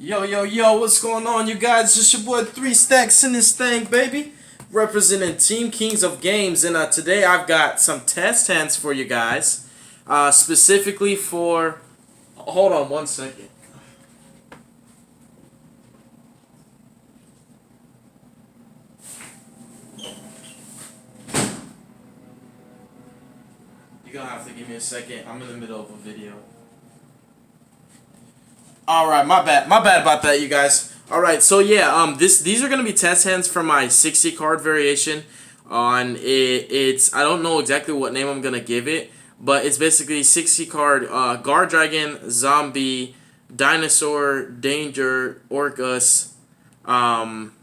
Yo, yo, yo, what's going on, you guys? It's your boy 3 Stacks in this thing, baby. Representing Team Kings of Games. And today I've got some test hands for you guys. Specifically for... Hold on one second. You're gonna have to give me a second. I'm in the middle of a video. Alright, my bad. My bad about that, you guys. Alright, so yeah, these are gonna be test hands for my 60 card variation. It's I don't know exactly what name I'm gonna give it, but it's basically 60 card guard dragon, zombie, dinosaur, danger, orcus, predaplant,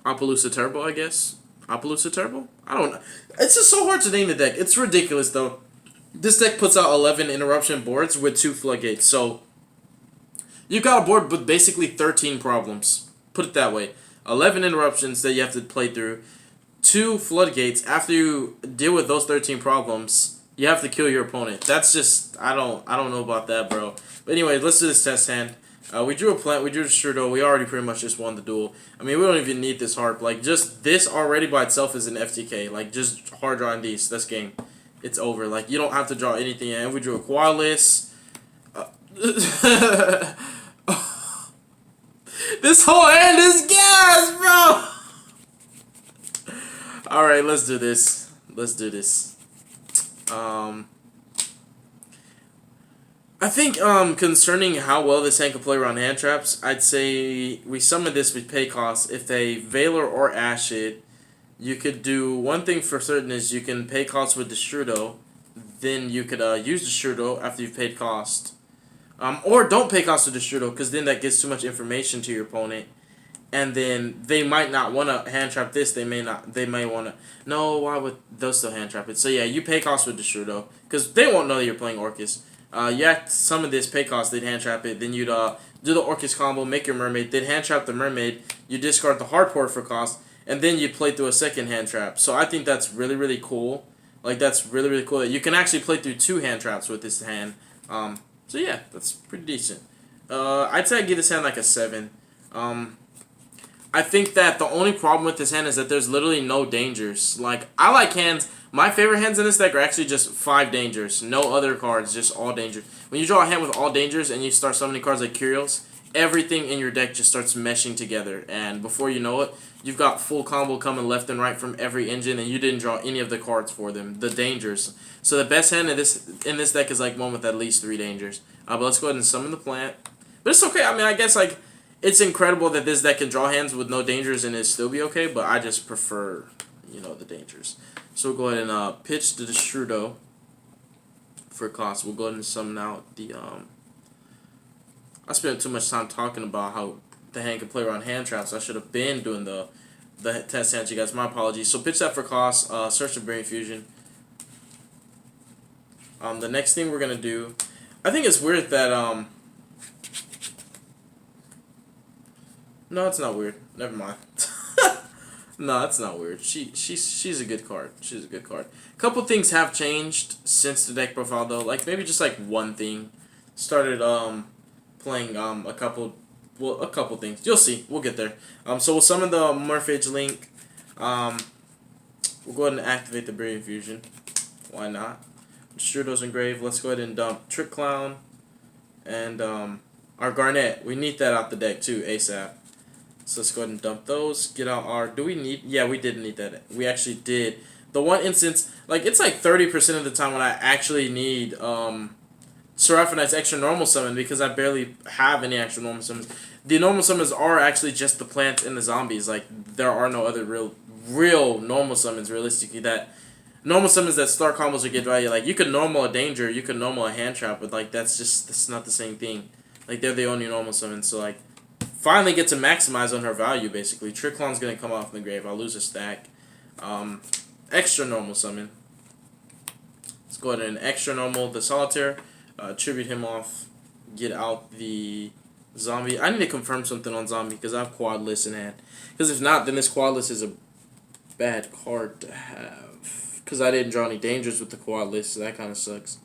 Appaloosa Turbo, I guess. Appaloosa Turbo? I don't know. It's just so hard to name the deck. It's ridiculous though. This deck puts out 11 interruption boards with 2 floodgates. So, you've got a board with basically 13 problems. Put it that way. 11 interruptions that you have to play through. 2 floodgates. After you deal with those 13 problems, you have to kill your opponent. That's just, I don't know about that, bro. But anyway, let's do this test hand. We drew a plant, we drew a Shrdo, we already pretty much just won the duel. I mean, we don't even need this hard. Like, just this already by itself is an FTK. Like, just hard drawing these. That's game. It's over. Like, you don't have to draw anything. And we drew a Qualis. This whole hand is gas, bro! Alright, let's do this. Let's do this. I think, concerning how well this hand can play around hand traps, I'd say we summon this with pay cost. If they Valor or Ash it, you could do one thing for certain is you can pay cost with the Shrdo, then you could use the Shrdo after you've paid cost. Or don't pay cost with the Shrdo, because then that gives too much information to your opponent. And then they might not want to hand trap this, they may want to... No, why would those still hand trap it? So yeah, you pay cost with the Shrdo, because they won't know that you're playing Orcus. You act some of this pay cost, they'd hand trap it, then you'd do the Orcus combo, make your Mermaid, they'd hand trap the Mermaid, you discard the Hard Port for cost, and then you play through a second hand trap. So I think that's really, really cool. Like, that's really, really cool. You can actually play through 2 hand traps with this hand. So yeah, that's pretty decent. I'd say I'd give this hand like a 7. I think that the only problem with this hand is that there's literally no dangers. Like, I like hands. My favorite hands in this deck are actually just 5 dangers. No other cards, just all dangers. When you draw a hand with all dangers and you start summoning cards like Curios, everything in your deck just starts meshing together. And before you know it, you've got full combo coming left and right from every engine, and you didn't draw any of the cards for them, the dangers. So the best hand in this deck is like one with at least 3 dangers. But let's go ahead and summon the plant. But it's okay. I mean, I guess like it's incredible that this deck can draw hands with no dangers and it still be okay. But I just prefer, you know, the dangers. So we'll go ahead and pitch to the Shrdo for cost. We'll go ahead and summon out the I spent too much time talking about how the hand can play around hand traps. I should have been doing the test hands, you guys. My apologies. So pitch that for cost. Search the Brain Fusion. The next thing we're gonna do, I think it's weird that no, it's not weird. Never mind. No, it's not weird. She's a good card. She's a good card. A couple things have changed since the deck profile though. Like maybe just like one thing. Started playing a couple things. You'll see. We'll get there. So we'll summon the Morphage Link. We'll go ahead and activate the Brain Fusion. Why not? Shrdo's engraved. Let's go ahead and dump Trick Clown and our Garnet. We need that out the deck too ASAP. So let's go ahead and dump those. Get out our... Do we need... Yeah, we did need that. We actually did. The one instance... Like, it's like 30% of the time when I actually need Seraphonite's extra normal summon because I barely have any extra normal summons. The normal summons are actually just the plants and the zombies. Like, there are no other real normal summons, realistically, that... Normal summons that start combos or get value. Like, you could normal a danger, you could normal a hand trap, but, like, that's not the same thing. Like, they're the only normal summons, so, like... Finally get to maximize on her value, basically. Trick Clown's going to come off in the grave. I'll lose a stack. Extra normal summon. Let's go ahead and extra normal the Solitaire. Tribute him off. Get out the zombie. I need to confirm something on zombie because I have quad list in hand. Because if not, then this quad list is a bad card to have. Because I didn't draw any dangers with the quad list, so that kind of sucks.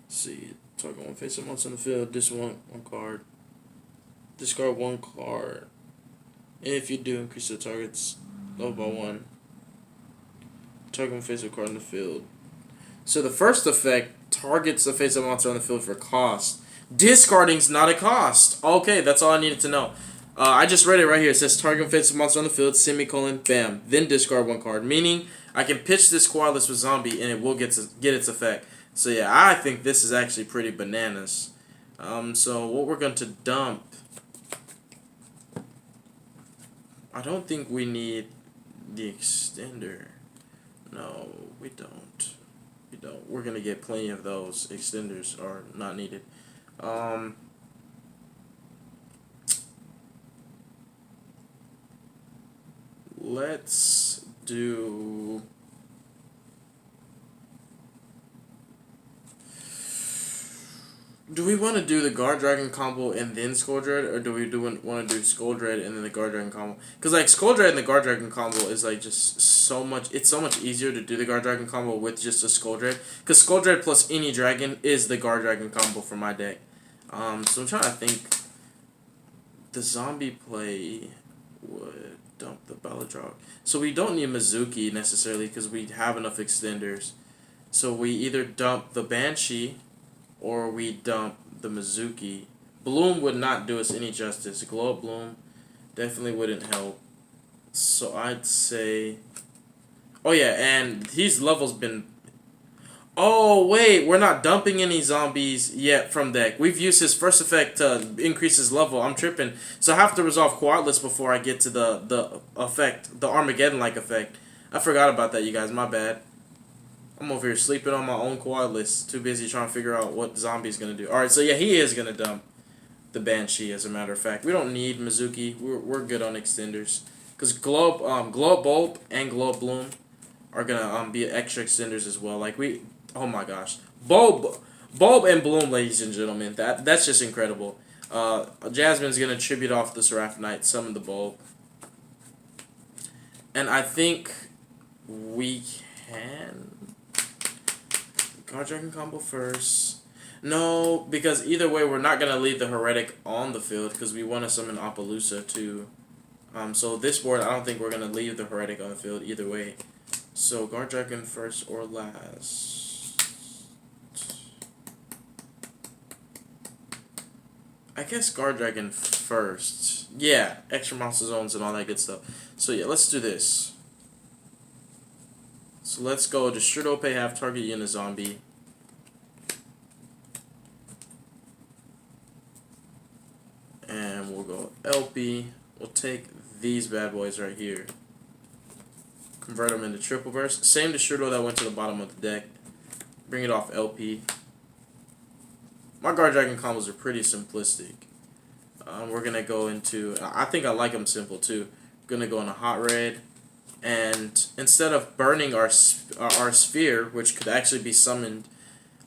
Let's see. Target one face up monster on the field. This one card. Discard one card. And if you do, increase the target's level by 1. Target one face up card on the field. So the first effect targets the face up monster on the field for cost. Discarding's not a cost. Okay, that's all I needed to know. I just read it right here. It says target face up monster on the field, semicolon, bam. Then discard one card. Meaning, I can pitch this Squadless with Zombie and it will get its effect. So yeah, I think this is actually pretty bananas. So what we're going to dump... I don't think we need the extender. No, we don't. We don't. We're going to get plenty of those. Extenders are not needed. Let's do... Do we want to do the Guard Dragon combo and then Skull Dread, or do we want to do Skull Dread and then the Guard Dragon combo? Because like Skull Dread and the Guard Dragon combo is like just so much. It's so much easier to do the Guard Dragon combo with just a Skull Dread. Because Skull Dread plus any dragon is the Guard Dragon combo for my deck. So I'm trying to think. The zombie play would dump the Bellatrog. So we don't need Mizuki necessarily because we have enough extenders. So we either dump the Banshee or we dump the Mizuki. Bloom would not do us any justice. Glow Up Bloom definitely wouldn't help. So I'd say... Oh yeah, and these levels been... Oh wait, we're not dumping any zombies yet from deck. We've used his first effect to increase his level. I'm tripping. So I have to resolve Quadless before I get to the effect, the Armageddon-like effect. I forgot about that, you guys. My bad. I'm over here sleeping on my own Quadless. Too busy trying to figure out what zombie's going to do. Alright, so yeah, he is going to dump the Banshee, as a matter of fact. We don't need Mizuki. We're good on extenders. Because Glow Up Bulb and Glow Up Bloom are going to be extra extenders as well. Like, we... Oh my gosh. Bulb and Bloom, ladies and gentlemen. That's just incredible. Jasmine's going to tribute off the Seraph Knight, summon the Bulb. And I think we can... Guard Dragon combo first. No, because either way, we're not going to leave the Heretic on the field because we want to summon Appaloosa too. So this board, I don't think we're going to leave the Heretic on the field either way. So Guard Dragon first or last. I guess Guard Dragon first. Yeah, extra monster zones and all that good stuff. So yeah, let's do this. So let's go Destrudo, pay half, target you in a zombie. And we'll go LP. We'll take these bad boys right here. Convert them into triple burst. Same Destrudo that went to the bottom of the deck. Bring it off LP. My Guard Dragon combos are pretty simplistic. We're going to go into... I think I like them simple too. Going to go into Hot Red. And instead of burning our sphere, which could actually be summoned,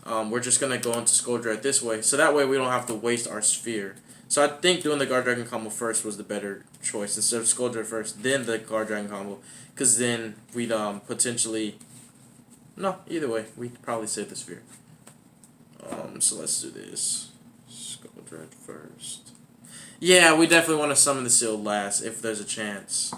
we're just going to go into Skull Dread this way. So that way we don't have to waste our sphere. So I think doing the Guard Dragon combo first was the better choice. Instead of Skull Dread first, then the Guard Dragon combo. Because then we'd potentially... No, either way, we'd probably save the sphere. So let's do this. Skull Dread first. Yeah, we definitely want to summon the Sealed last if there's a chance.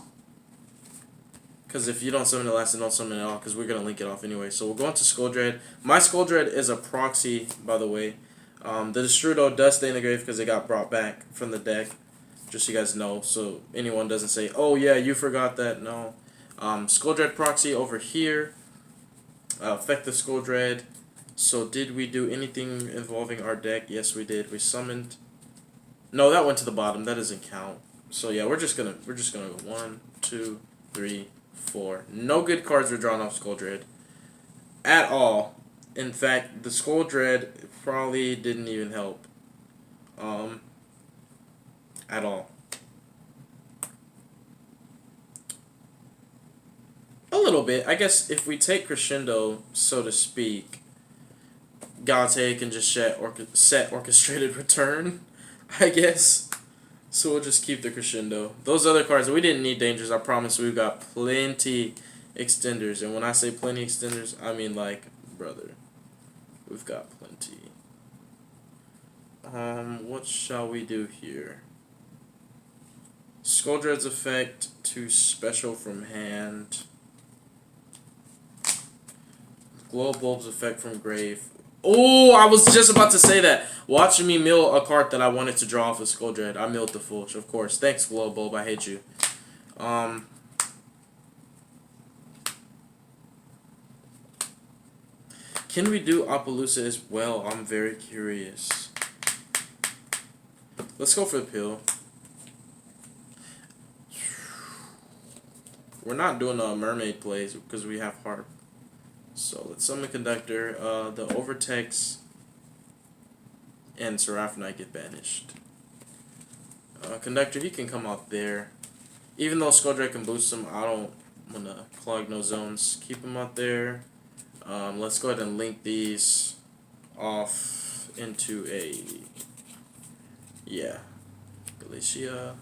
Because if you don't summon it last, then don't summon it at all, because we're going to link it off anyway. So we'll go into Skull Dread. My Skull Dread is a proxy, by the way. The Destrudo does stay in the grave because it got brought back from the deck. Just so you guys know. So anyone doesn't say, oh yeah, you forgot that. No. Skull Dread proxy over here. Affect the Skull Dread. So did we do anything involving our deck? Yes, we did. We summoned... No, that went to the bottom. That doesn't count. So yeah, we're just gonna go 1, 2, 3, 4. No good cards were drawn off Skull Dread at all. In fact, the Skull Dread probably didn't even help at all. A little bit. I guess if we take Crescendo, so to speak, Galate can just set Orchestrated Return, I guess. So we'll just keep the Crescendo. Those other cards, we didn't need Dangers. I promise we've got plenty extenders. And when I say plenty extenders, I mean like, brother, we've got plenty. What shall we do here? Skull Dread's effect to special from hand. Glow Bulb's effect from grave. Oh, I was just about to say that. Watching me mill a card that I wanted to draw off of Skull Dread. I milled the full, of course. Thanks, Glow Bulb. I hate you. Can we do Appaloosa as well? I'm very curious. Let's go for the pill. We're not doing mermaid plays because we have harp. So let's summon Conductor. The Overtext and Seraphonite get banished. Conductor, he can come out there. Even though Skull Dread can boost him, I don't want to clog no zones. Keep him out there. Let's go ahead and link these off into a... Yeah. Galatia.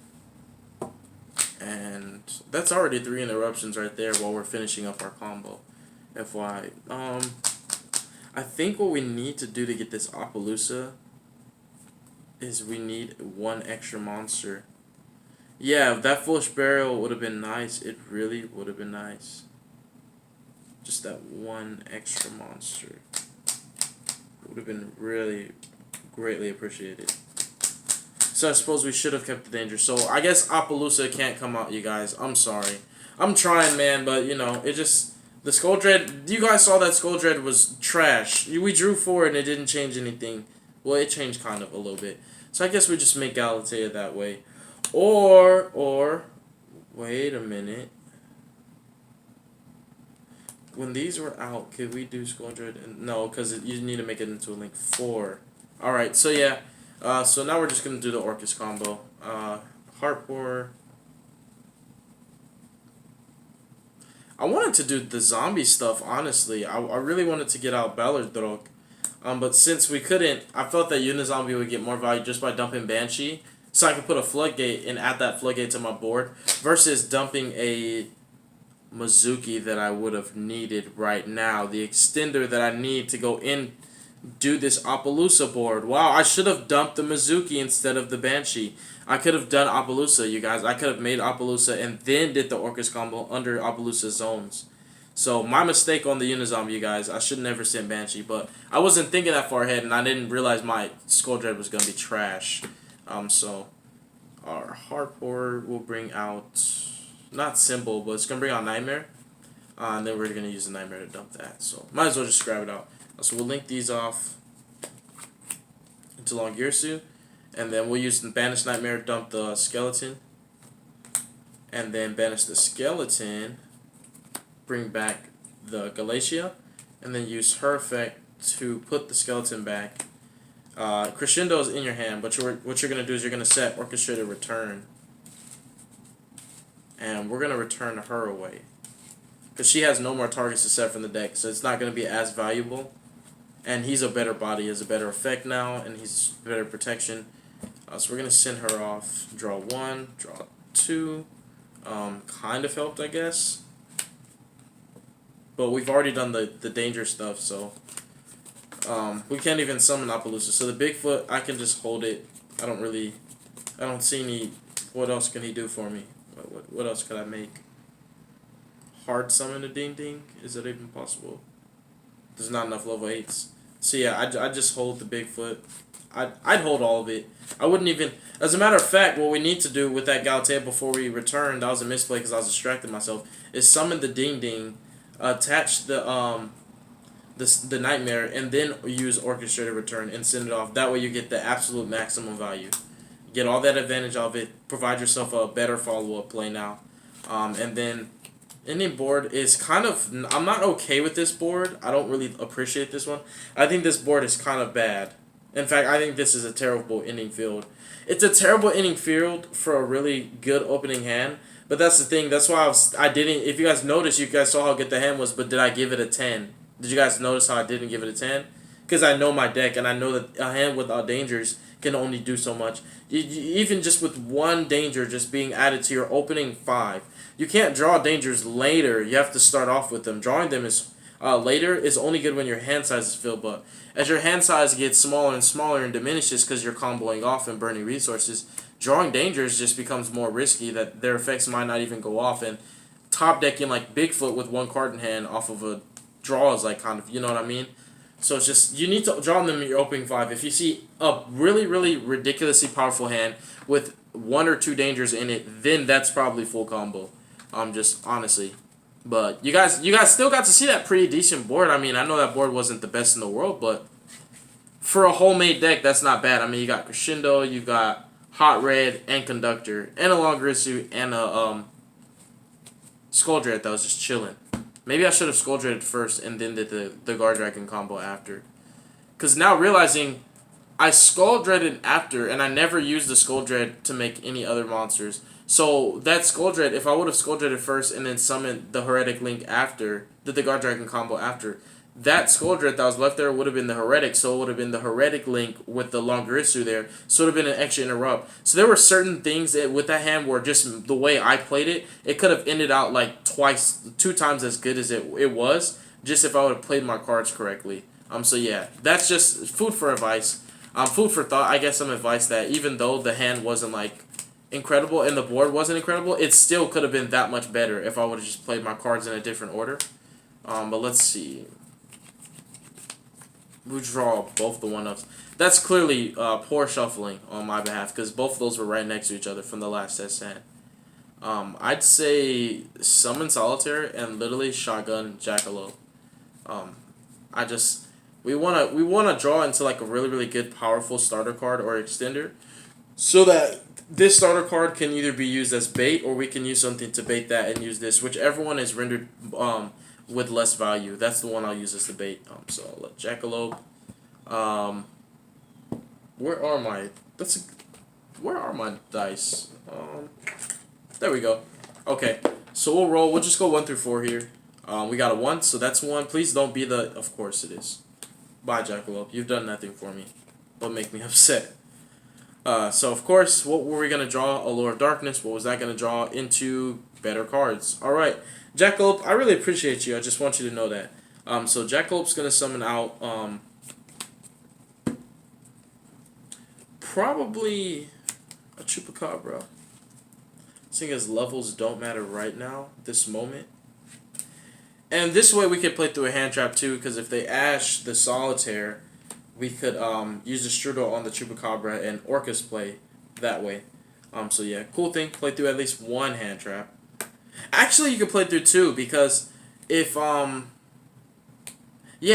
And that's already 3 interruptions right there while we're finishing up our combo. FYI. I think what we need to do to get this Appaloosa is we need 1 extra monster. Yeah, that Foolish Burial would have been nice. It really would have been nice. Just that 1 extra monster would have been really greatly appreciated. So I suppose we should have kept the danger. So I guess Appaloosa can't come out, you guys. I'm sorry. I'm trying, man, but you know, it just... The Skull Dread... You guys saw that Skull Dread was trash. We drew 4 and it didn't change anything. Well, it changed kind of a little bit. So I guess we just make Galatea that way. Or... Wait a minute. When these were out, could we do Skull Dread? No, because you need to make it into a link 4. Alright, so yeah. So now we're just going to do the Orcus combo. Harpor. I wanted to do the zombie stuff, honestly. I really wanted to get out Ballardrok. But since we couldn't, I felt that Unizombie would get more value just by dumping Banshee. So I could put a Floodgate and add that Floodgate to my board. Versus dumping a Mizuki that I would have needed right now. The extender that I need to go in, do this Appaloosa board. Wow, I should have dumped the Mizuki instead of the Banshee. I could have done Appaloosa, you guys. I could have made Appaloosa and then did the Orcus combo under Appaloosa zones. So, my mistake on the Unizombie, you guys. I should never send Banshee, but I wasn't thinking that far ahead, and I didn't realize my Skull Dread was going to be trash. So, our Harpor will bring out, not Symbol, but it's going to bring out Nightmare. And then we're going to use the Nightmare to dump that. So, might as well just grab it out. So, we'll link these off into Longirsu. And then we'll use the Banish Nightmare to dump the Skeleton. And then banish the Skeleton, bring back the Galatia, and then use her effect to put the Skeleton back. Crescendo is in your hand, but what you're going to do is you're going to set Orchestrated Return. And we're going to return her away. Because she has no more targets to set from the deck, so it's not going to be as valuable. And he's a better body, he has a better effect now, and he's better protection. So we're going to send her off. Draw 1, draw 2. Kind of helped, I guess. But we've already done the danger stuff, so... we can't even summon Appaloosa. So the Bigfoot, I can just hold it. I don't see any... What else can he do for me? What else could I make? Hard summon a Ding Ding? Is that even possible? There's not enough level 8s. So yeah, I just hold the Bigfoot. I'd hold all of it. I wouldn't even... As a matter of fact, what we need to do with that Galatea before we return, that was a misplay because I was distracting myself, is summon the Ding Ding, attach the Nightmare, and then use Orchestrated Return and send it off. That way you get the absolute maximum value. Get all that advantage of it. Provide yourself a better follow-up play now. And then... Ending board is kind of... I'm not okay with this board. I don't really appreciate this one. I think this board is kind of bad. In fact, I think this is a terrible ending field. It's a terrible ending field for a really good opening hand. But that's the thing. That's why I didn't... If you guys noticed, you guys saw how good the hand was, but did I give it a 10? Did you guys notice how I didn't give it a 10? Because I know my deck, and I know that a hand without dangers can only do so much. Even just with one danger just being added to your opening 5. You can't draw dangers later. You have to start off with them. Drawing them is later is only good when your hand size is filled. But as your hand size gets smaller and smaller and diminishes because you're comboing off and burning resources, drawing dangers just becomes more risky. That their effects might not even go off, and top decking like Bigfoot with one card in hand off of a draw is like kind of, you know what I mean. So it's just, you need to draw them in your opening 5. If you see a really, really ridiculously powerful hand with 1 or 2 dangers in it, then that's probably full combo. Just honestly. But you guys still got to see that pretty decent board. I mean, I know that board wasn't the best in the world, but for a homemade deck, that's not bad. I mean, you got Crescendo, you got Hot Red and Conductor, and a Longrissu, and a Skull Dread that was just chilling. Maybe I should have Skull Dreaded first and then did the Guard Dragon combo after. Because now realizing I Skull Dreaded after, and I never used the Skull Dread to make any other monsters. So that Skull Dread, if I would have Skull Dreaded first and then summoned the Heretic Link after, did the Guard Dragon combo after, that Skull Dread that was left there would have been the Heretic, so it would have been the Heretic Link with the Longrissu there, so it would have been an extra interrupt. So there were certain things that with that hand where just the way I played it, it could have ended out like 2 times as good as it was, just if I would have played my cards correctly. So yeah, that's just food for advice. Food for thought, I guess some advice that even though the hand wasn't like incredible and the board wasn't incredible, it still could have been that much better if I would have just played my cards in a different order. But let's see. We draw both the 1-ups. That's clearly poor shuffling on my behalf because both of those were right next to each other from the last test hand. I'd say Summon Solitaire and literally Shotgun Jackalope. We wanna draw into like a really, really good powerful starter card or extender, so that this starter card can either be used as bait or we can use something to bait that and use this, whichever one is rendered with less value. That's the one I'll use as the bait. So I'll let Jackalope. Where are my dice? There we go. Okay, so we'll roll. We'll just go 1 through 4 here. We got a 1, so that's 1. Please don't be the. Of course it is. Bye, Jackalope. You've done nothing for me, but make me upset. So of course, what were we gonna draw? Allure of Darkness. What was that gonna draw into better cards? All right, Jackalope. I really appreciate you. I just want you to know that. So Jackalope's gonna summon out probably a Chupacabra. Seeing as levels don't matter right now, this moment. And this way we could play through a hand trap too, because if they ash the Solitaire, we could use the Strudel on the Chupacabra and Orcus play that way. So yeah, cool thing, play through at least 1 hand trap. Actually, you could play through 2, because if yeah,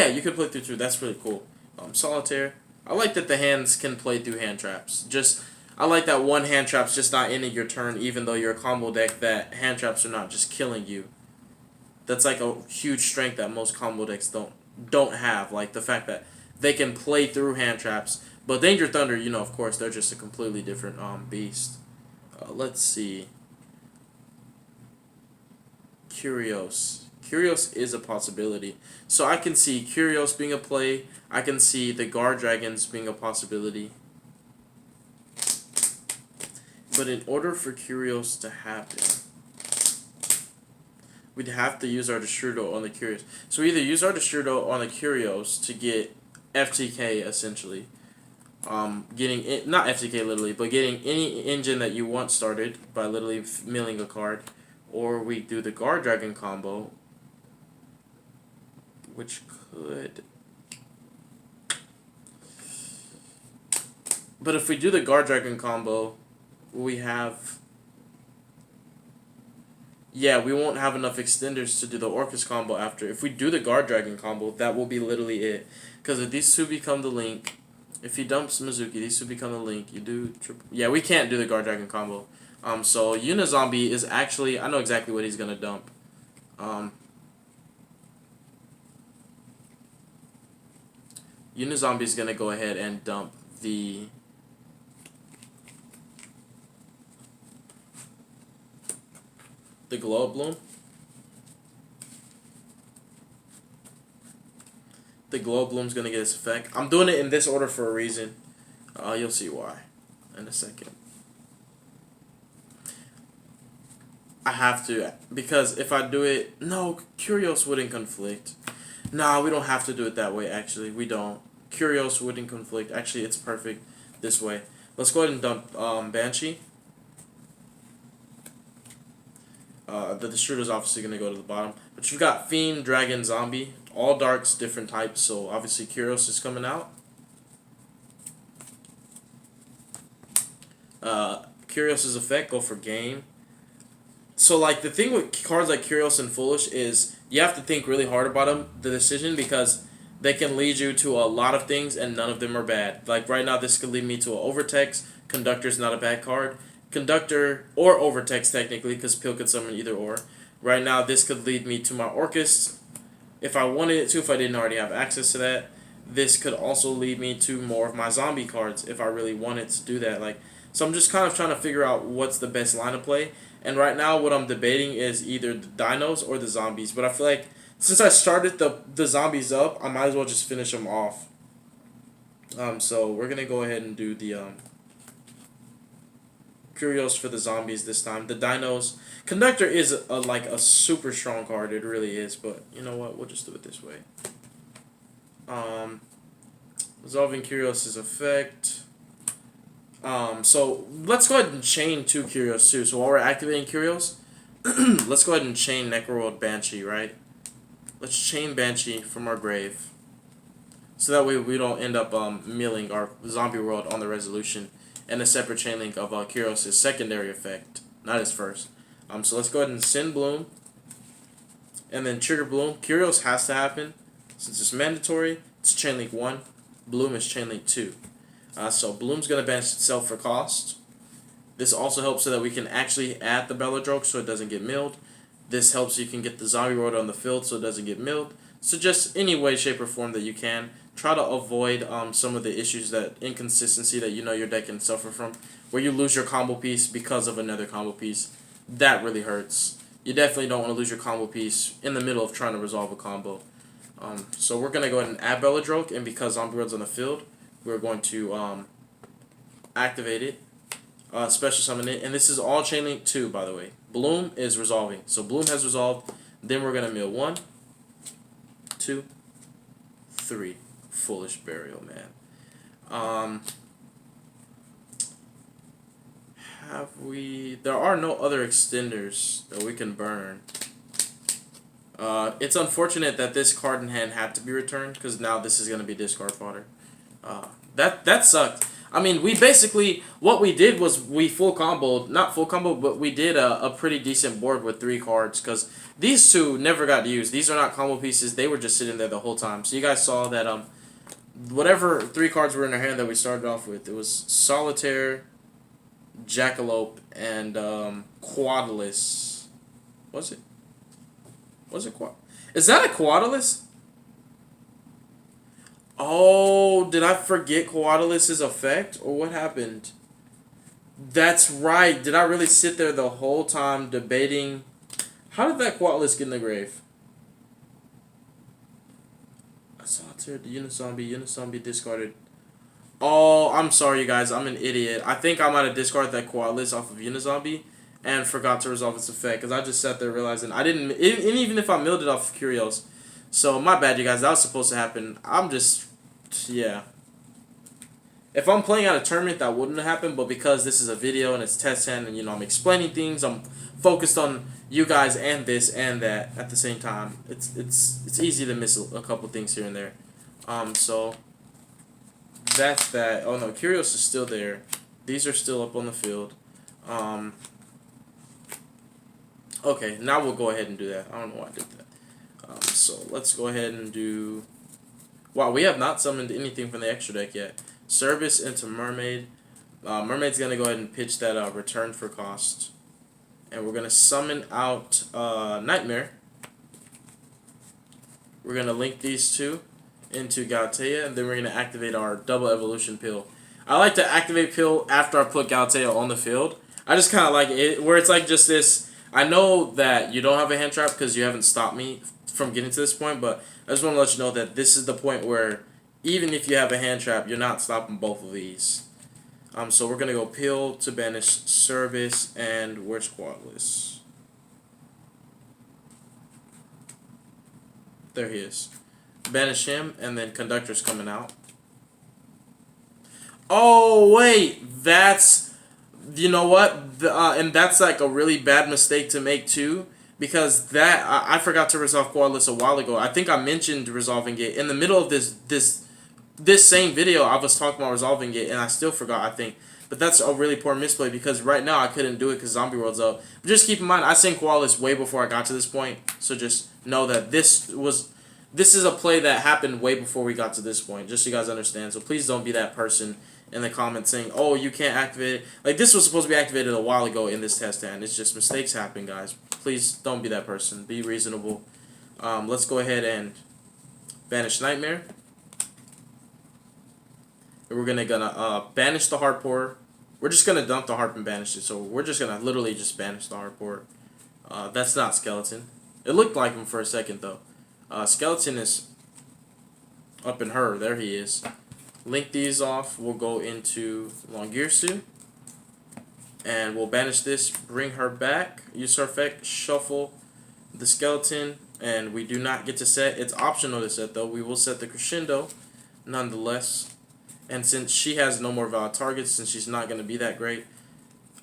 you could play through 2. That's really cool. Solitaire. I like that the hands can play through hand traps. I like that 1 hand trap's just not ending your turn, even though you're a combo deck, that hand traps are not just killing you. That's like a huge strength that most combo decks don't have. Like the fact that they can play through hand traps. But Danger Thunder, you know, of course, they're just a completely different beast. Let's see. Curios. Curios is a possibility. So I can see Curios being a play. I can see the Guard Dragons being a possibility. But in order for Curios to happen, we'd have to use our Destrudo on the Curios. So we either use our Destrudo on the Curios to get FTK, essentially. Getting it, not FTK literally, but getting any engine that you want started by literally milling a card. Or we do the Guard Dragon combo, which could... But if we do the Guard Dragon combo, we have... Yeah, we won't have enough extenders to do the Orcus combo after. If we do the Guard Dragon combo, that will be literally it. Because if these 2 become the link, if he dumps Mizuki, these 2 become the link. You do triple... Yeah, we can't do the Guard Dragon combo. So Unizombie is actually... I know exactly what he's going to dump. Unizombie is going to go ahead and dump the... The Glow Bloom. The Glow Bloom's gonna get its effect. I'm doing it in this order for a reason. You'll see why in a second. I have to, because if I do it, no, Curios wouldn't conflict. Nah, we don't have to do it that way, actually. We don't. Curios wouldn't conflict. Actually, it's perfect this way. Let's go ahead and dump Banshee. The Destroyer's obviously going to go to the bottom. But you've got Fiend, Dragon, Zombie. All darks, different types. So, obviously, Curios is coming out. Curios' effect, go for game. So, like, the thing with cards like Curios and Foolish is you have to think really hard about them, the decision, because they can lead you to a lot of things, and none of them are bad. Like, right now, this could lead me to an Overtext. Conductor's not a bad card. Conductor, or Overtext, technically, because Peel could summon either or. Right now, this could lead me to my Orcust, if I wanted it to, if I didn't already have access to that. This could also lead me to more of my zombie cards, if I really wanted to do that. Like, so I'm just kind of trying to figure out what's the best line of play. And right now, what I'm debating is either the dinos or the zombies. But I feel like since I started the zombies up, I might as well just finish them off. So we're gonna go ahead and do the Curios for the zombies this time. The dinos, Conductor is like a super strong card. It really is. But you know what? We'll just do it this way. Resolving Curios' effect. So let's go ahead and chain 2 Curios too. So while we're activating Curios, let's go ahead and chain Necroworld Banshee, right? Let's chain Banshee from our grave. So that way we don't end up milling our zombie world on the resolution. And a separate chain link of Curios' secondary effect, not his first. So let's go ahead and send Bloom. And then trigger Bloom. Curios has to happen. Since it's mandatory, it's chain link 1. Bloom is chain link 2. So Bloom's going to banish itself for cost. This also helps so that we can actually add the Belladroke so it doesn't get milled. This helps you can get the zombie world on the field so it doesn't get milled. So just any way, shape, or form that you can, try to avoid some of the issues, that inconsistency that you know your deck can suffer from, where you lose your combo piece because of another combo piece. That really hurts. You definitely don't want to lose your combo piece in the middle of trying to resolve a combo. So we're going to go ahead and add Belladroke, and because zombie world's on the field, we're going to activate it, special summon it, and this is all chain link 2, by the way. Bloom is resolving, so Bloom has resolved. Then we're gonna mill 1, 2, 3. Foolish Burial, man. Have we? There are no other extenders that we can burn. It's unfortunate that this card in hand had to be returned, because now this is gonna be discard fodder. That sucked. I mean, we basically, what we did was we full comboed, not full combo, but we did a pretty decent board with 3 cards, because these 2 never got used. These are not combo pieces. They were just sitting there the whole time. So you guys saw that whatever 3 cards were in our hand that we started off with, it was Solitaire, Jackalope, and Quadless. Was it? Was it Quad? Is that a Quadless? Oh, did I forget Coatlic's effect? Or what happened? That's right. Did I really sit there the whole time debating? How did that Coatlic's get in the grave? I saw it here. The Unizombie discarded. Oh, I'm sorry, you guys. I'm an idiot. I think I might have discarded that Coatlic off of Unizombie and forgot to resolve its effect, because I just sat there realizing I didn't, even if I milled it off of Curios. So, my bad, you guys. That was supposed to happen. I'm just, yeah. If I'm playing at a tournament, that wouldn't have happened, but because this is a video and it's test hand and, you know, I'm explaining things, I'm focused on you guys and this and that at the same time. It's easy to miss a couple things here and there. So, that's that. Oh, no, Curios is still there. These are still up on the field. Okay, now we'll go ahead and do that. I don't know why I did that. So let's go ahead and do... Wow, we have not summoned anything from the extra deck yet. Service into Mermaid. Mermaid's going to go ahead and pitch that return for cost. And we're going to summon out Nightmare. We're going to link these 2 into Galatea, and then we're going to activate our double evolution pill. I like to activate pill after I put Galatea on the field. I just kind of like it, where it's like just this... I know that you don't have a hand trap because you haven't stopped me from getting to this point, but I just want to let you know that this is the point where even if you have a hand trap, you're not stopping both of these. So we're going to go Pill to banish Service, and where's Quadless? There he is. Banish him, and then Conductor's coming out. Oh, wait. That's... You know what? And that's like a really bad mistake to make, too. Because that... I forgot to resolve Cordless a while ago. I think I mentioned resolving it. In the middle of this same video, I was talking about resolving it, and I still forgot, I think. But that's a really poor misplay, because right now I couldn't do it because Zombie World's up. But just keep in mind, I sank Koalas way before I got to this point. So just know that this is a play that happened way before we got to this point, just so you guys understand. So please don't be that person in the comments saying, oh, you can't activate it. Like, this was supposed to be activated a while ago in this test hand. It's just mistakes happen, guys. Please don't be that person. Be reasonable. Let's go ahead and banish Nightmare. We're gonna banish the Heart Pourer. We're just gonna dump the Harp and banish it. So we're just gonna literally just banish the Heart Pourer. That's not Skeleton. It looked like him for a second though. Skeleton is up in her. There he is. Link these off. We'll go into Longirsu. And we'll banish this. Bring her back. Use her effect. Shuffle the Skeleton. And we do not get to set. It's optional to set though. We will set the Crescendo nonetheless. And since she has no more valid targets, since she's not going to be that great,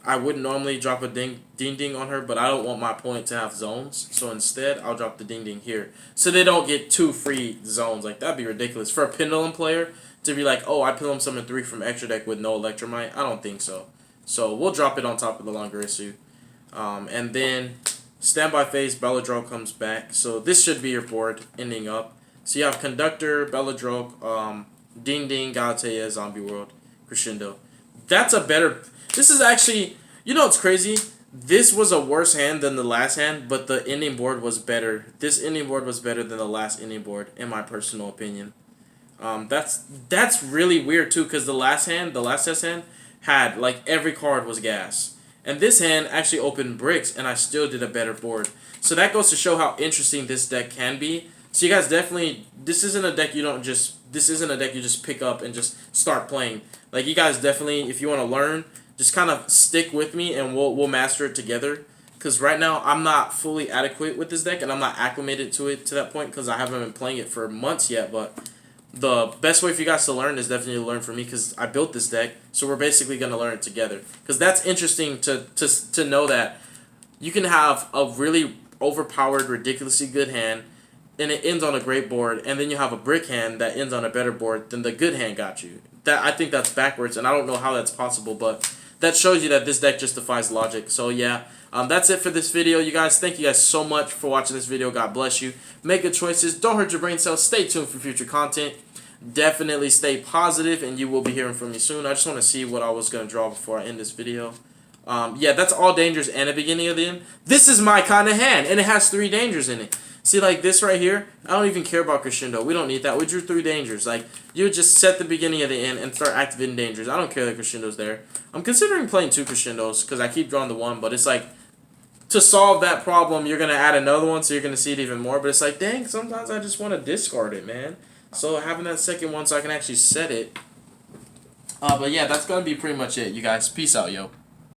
I would normally drop a ding ding on her, but I don't want my opponent to have zones. So instead, I'll drop the ding ding here. So they don't get 2 free zones. Like, that'd be ridiculous. For a Pendulum player to be like, oh, I Pendulum summon 3 from extra deck with no Electromite, I don't think so. So we'll drop it on top of the Longirsu. And then Standby Phase, Belladroke comes back. So this should be your board ending up. So you have Conductor, Belladroke, Ding Ding, Galatea, Zombie World, Crescendo. That's a better... This is actually... You know what's crazy? This was a worse hand than the last hand, but the ending board was better. This ending board was better than the last ending board, in my personal opinion. That's really weird, too, because the last test hand, had, like, every card was gas. And this hand actually opened bricks, and I still did a better board. So that goes to show how interesting this deck can be. So you guys definitely... This isn't a deck you don't just... This isn't a deck you just pick up and just start playing. Like, you guys definitely, if you want to learn, just kind of stick with me and we'll master it together. Because right now, I'm not fully adequate with this deck and I'm not acclimated to it to that point because I haven't been playing it for months yet. But the best way for you guys to learn is definitely to learn from me because I built this deck. So we're basically going to learn it together. Because that's interesting to know that you can have a really overpowered, ridiculously good hand and it ends on a great board, and then you have a brick hand that ends on a better board than the good hand got you. I think that's backwards, and I don't know how that's possible, but that shows you that this deck just defies logic. So yeah, that's it for this video, you guys. Thank you guys so much for watching this video. God bless you. Make good choices. Don't hurt your brain cells. Stay tuned for future content. Definitely stay positive, and you will be hearing from me soon. I just want to see what I was going to draw before I end this video. Yeah, that's all dangers and a beginning of the end. This is my kind of hand, and it has 3 dangers in it. See, like this right here, I don't even care about Crescendo. We don't need that. We drew 3 dangers. Like, you would just set the beginning of the end and start activating dangers. I don't care that Crescendo's there. I'm considering playing 2 Crescendos because I keep drawing the 1, but it's like, to solve that problem, you're going to add another one, so you're going to see it even more. But it's like, dang, sometimes I just want to discard it, man. So having that second one so I can actually set it. But yeah, that's going to be pretty much it, you guys. Peace out, yo.